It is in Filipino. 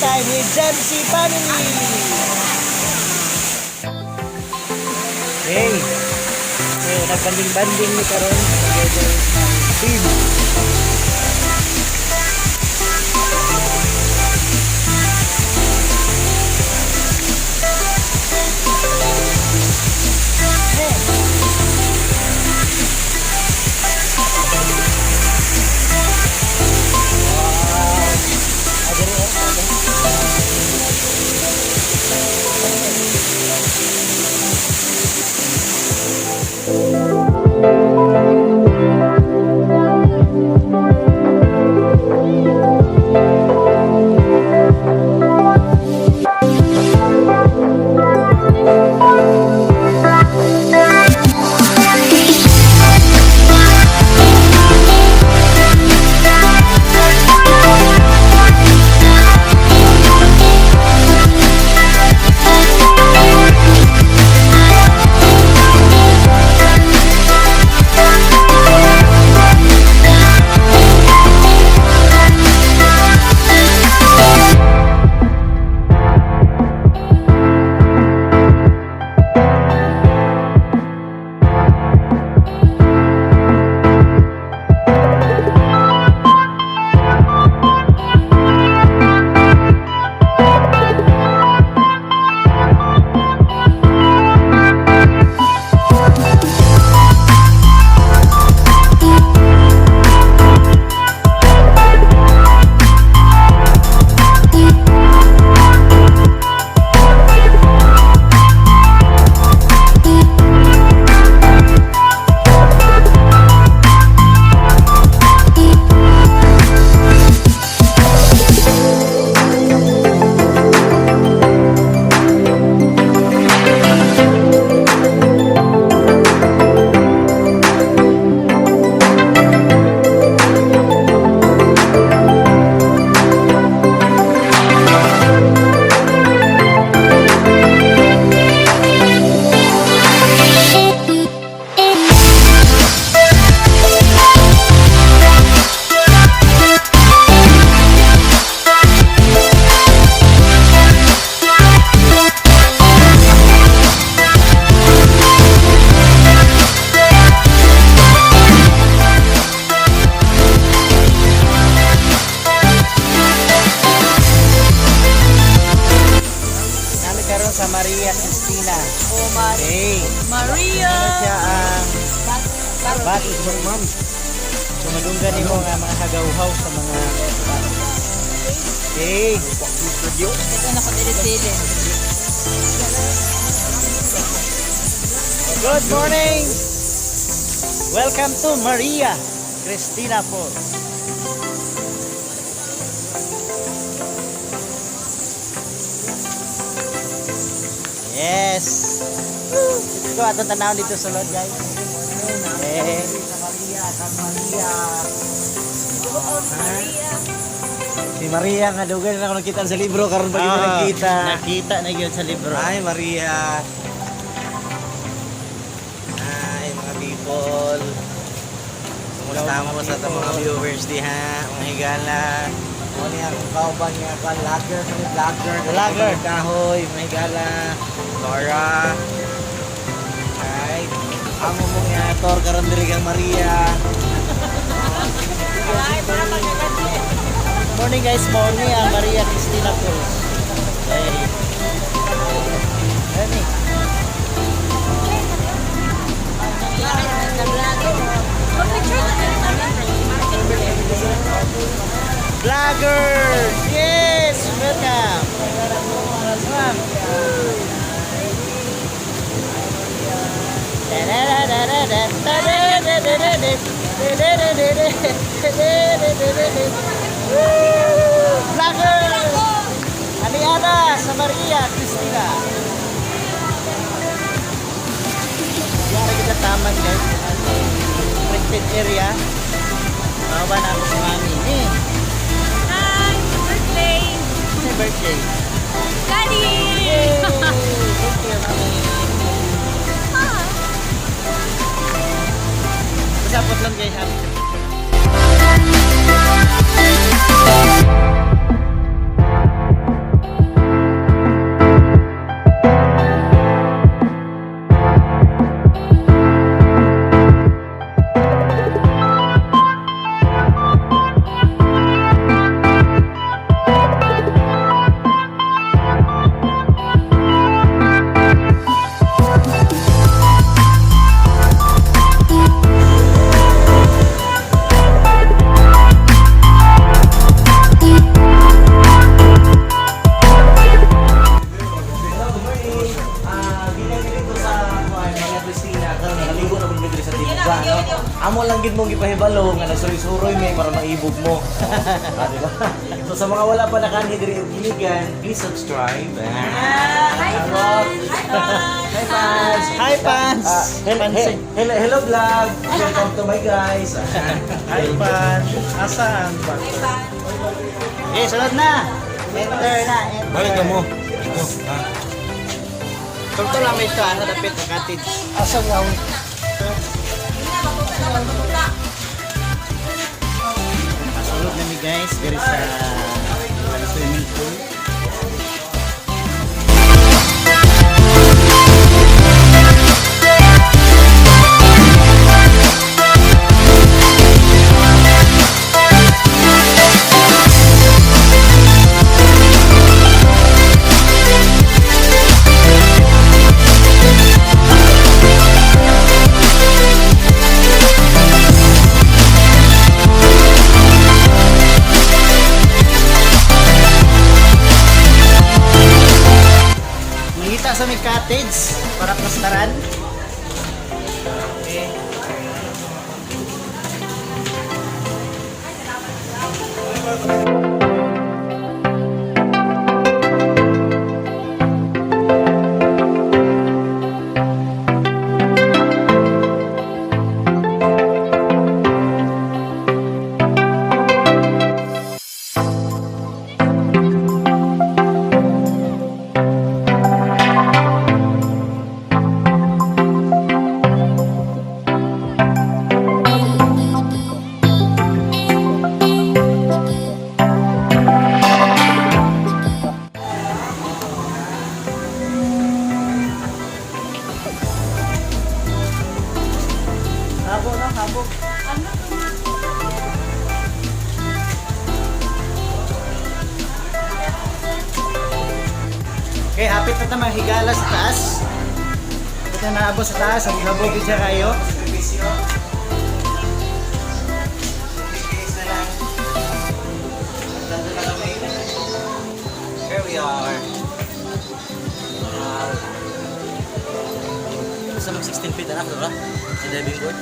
time with Gemcce family. Hey, nagbanding-banding ni karon together team. Sa Maria Cristina. Oh, Hey. Maria. Ano siya ang batis ng ma'am. So madunggan mo nga mga hagawhaw sa mga hey. Ito na ko dili-dili. Good morning. Welcome to Maria Cristina po. Yes. Ito ko atong tanaw dito sa loob, guys. Eh. Si Maria nga dugan na ako nakita sa libro karon pag ito nakita. Nakita na yun sa libro. Hi Maria. Hi mga people. Kumusta mo sa mga viewers diha, mga higala. Ano niya kung kauban niya ka vlogger kahoy, mga higala. Laura. Ay, amo mo nga tor karon diri kang Maria. Morning guys, morning ang Maria Cristina po. Hey. Ready? Vloggers! Yes! Welcome! Welcome! Vlogger! Aliana sa Maria Cristina. Yara kita taman guys. Protected area. Bawa na ako sa mami. Hi! Birthday! Birthday. Daddy! Yay! Thank you, mami. Pasapot lang guys. Happy gid mong gipahibalo nga nasuroy-suroy may para maibog mo. Diba? So sa mga wala pa nakani diri og Iligan, please subscribe. Hi, fans! Hi fans! Hi, fans! Hello vlog! Welcome to my guys! Hi, fans! Asaan ba? Eh, sunod na! Enter na, enter. Balik ka mo. Ito lang may ito, ano, dapit na cottage. Asam nga. Masulog na mi guys, there is a swimming pool. Mangita sa may cottage para plastaran. Okay. Okay, hapit na tamang higala sa taas. Ito na naabot sa taas, ang habog siya kayo. Here we are. Basta mag 16 feet na ako, diba? Sa diving board.